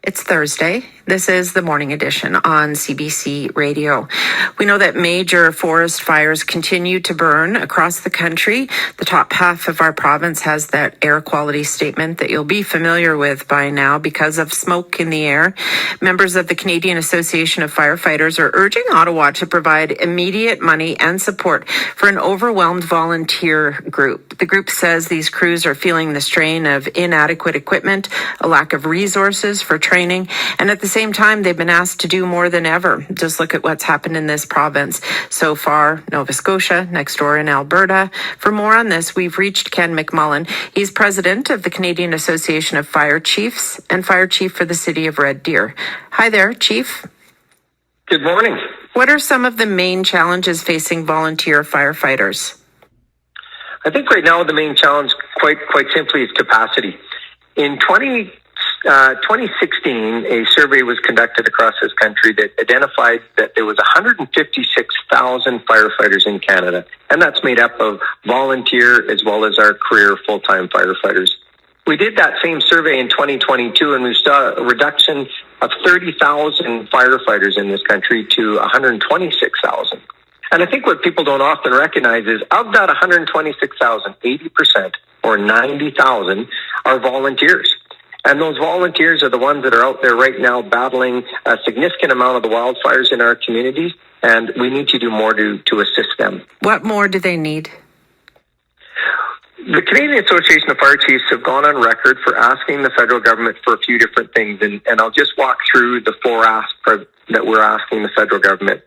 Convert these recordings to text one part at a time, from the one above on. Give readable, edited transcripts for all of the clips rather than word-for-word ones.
It's Thursday. This is the morning edition on CBC Radio. We know that major forest fires continue to burn across the country. The top half of our province has that air quality statement that you'll be familiar with by now because of smoke in the air. Members of the Canadian Association of Firefighters are urging Ottawa to provide immediate money and support for an overwhelmed volunteer group. The group says these crews are feeling the strain of inadequate equipment, a lack of resources for training, and at the same time, they've been asked to do more than ever. Just look at what's happened in this province so far, Nova Scotia, next door in Alberta. For more on this, we've reached Ken McMullen. He's president of the Canadian Association of Fire Chiefs and fire chief for the city of Red Deer. Hi there, Chief. Good morning. What are some of the main challenges facing volunteer firefighters? I think right now the main challenge, quite simply, is capacity. In 2016, a survey was conducted across this country that identified that there was 156,000 firefighters in Canada, and that's made up of volunteer as well as our career full-time firefighters. We did that same survey in 2022, and we saw a reduction of 30,000 firefighters in this country to 126,000. And I think what people don't often recognize is of that 126,000, 80% or 90,000 are volunteers. And those volunteers are the ones that are out there right now battling a significant amount of the wildfires in our communities, and we need to do more to assist them. What more do they need? The Canadian Association of Fire Chiefs have gone on record for asking the federal government for a few different things, and I'll just walk through the four asks that we're asking the federal government.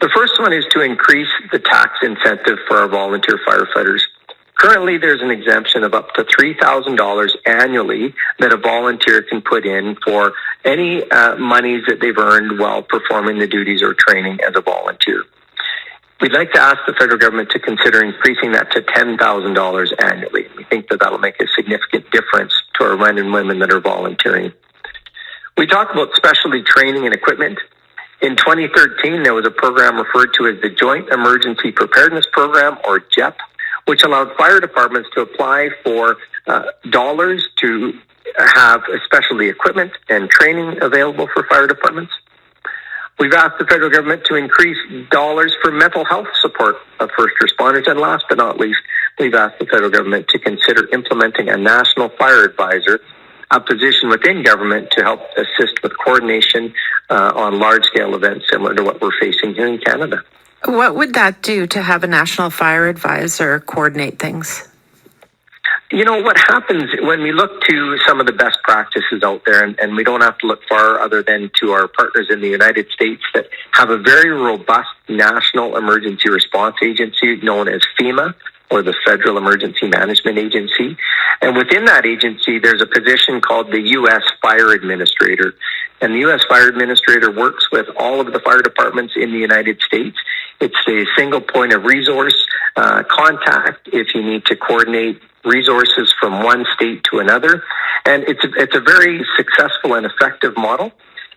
The first one is to increase the tax incentive for our volunteer firefighters. Currently, there's an exemption of up to $3,000 annually that a volunteer can put in for any monies that they've earned while performing the duties or training as a volunteer. We'd like to ask the federal government to consider increasing that to $10,000 annually. We think that that'll make a significant difference to our men and women that are volunteering. We talk about specialty training and equipment. In 2013, there was a program referred to as the Joint Emergency Preparedness Program, or JEP, which allowed fire departments to apply for dollars to have specialty equipment and training available for fire departments. We've asked the federal government to increase dollars for mental health support of first responders. And last but not least, we've asked the federal government to consider implementing a national fire advisor, a position within government to help assist with coordination on large-scale events similar to what we're facing here in Canada. What would that do to have a national fire advisor coordinate things? You know, what happens when we look to some of the best practices out there, and we don't have to look far other than to our partners in the United States that have a very robust national emergency response agency known as FEMA, or the Federal Emergency Management Agency. And within that agency, there's a position called the U.S. Fire Administrator. And the U.S. Fire Administrator works with all of the fire departments in the United States. It's a single point of resource contact if you need to coordinate resources from one state to another. And it's a very successful and effective model.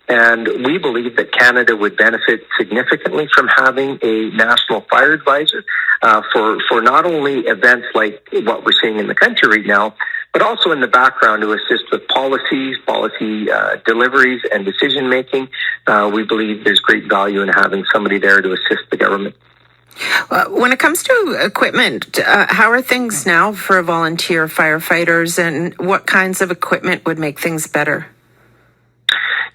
And we believe that Canada would benefit significantly from having a national fire advisor for not only events like what we're seeing in the country right now, but also in the background to assist with policy deliveries and decision making. We believe there's great value in having somebody there to assist the government. When it comes to equipment, how are things now for volunteer firefighters, and what kinds of equipment would make things better?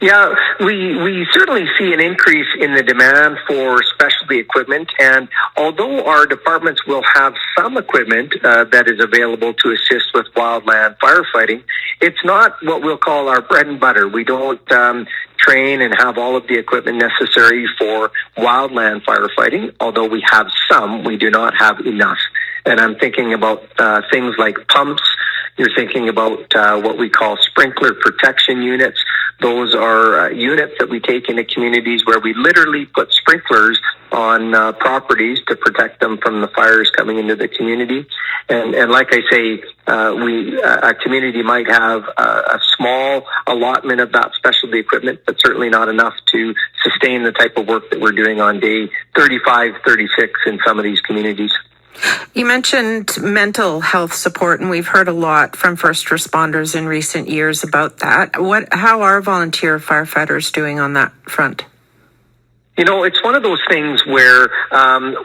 Yeah, we certainly see an increase in the demand for specialty equipment, and although our departments will have some equipment that is available to assist with wildland firefighting, it's not what we'll call our bread and butter. We don't train and have all of the equipment necessary for wildland firefighting. Although we have some, we do not have enough. And I'm thinking about things like pumps. You're thinking about what we call sprinkler protection units. Those are units that we take into communities where we literally put sprinklers on properties to protect them from the fires coming into the community. And like I say, a community might have a small allotment of that specialty equipment, but certainly not enough to sustain the type of work that we're doing on day 35, 36 in some of these communities. You mentioned mental health support, and we've heard a lot from first responders in recent years about that. How are volunteer firefighters doing on that front? You know, it's one of those things where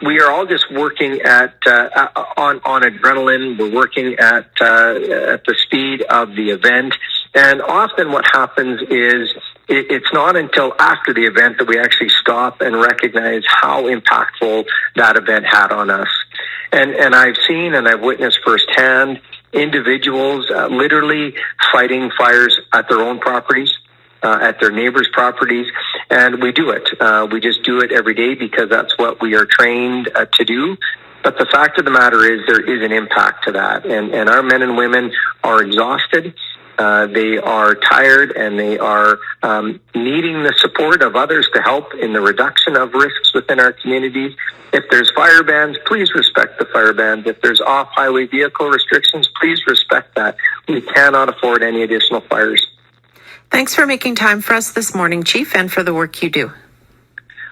we are all just working on adrenaline. We're working at the speed of the event, and often what happens is it's not until after the event that we actually stop and recognize how impactful that event had on us. And I've seen and I've witnessed firsthand individuals literally fighting fires at their own properties, at their neighbors' properties, and we do it. We just do it every day because that's what we are trained to do. But the fact of the matter is there is an impact to that, and our men and women are exhausted. They are tired, and they are needing the support of others to help in the reduction of risks within our communities. If there's fire bans, please respect the fire bans. If there's off-highway vehicle restrictions, please respect that. We cannot afford any additional fires. Thanks for making time for us this morning, Chief, and for the work you do.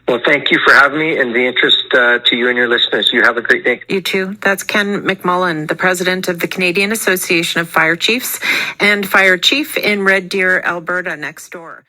Well, thank you for having me and the interest to you and your listeners. You have a great day. You too. That's Ken McMullen, the president of the Canadian Association of Fire Chiefs and fire chief in Red Deer, Alberta, next door.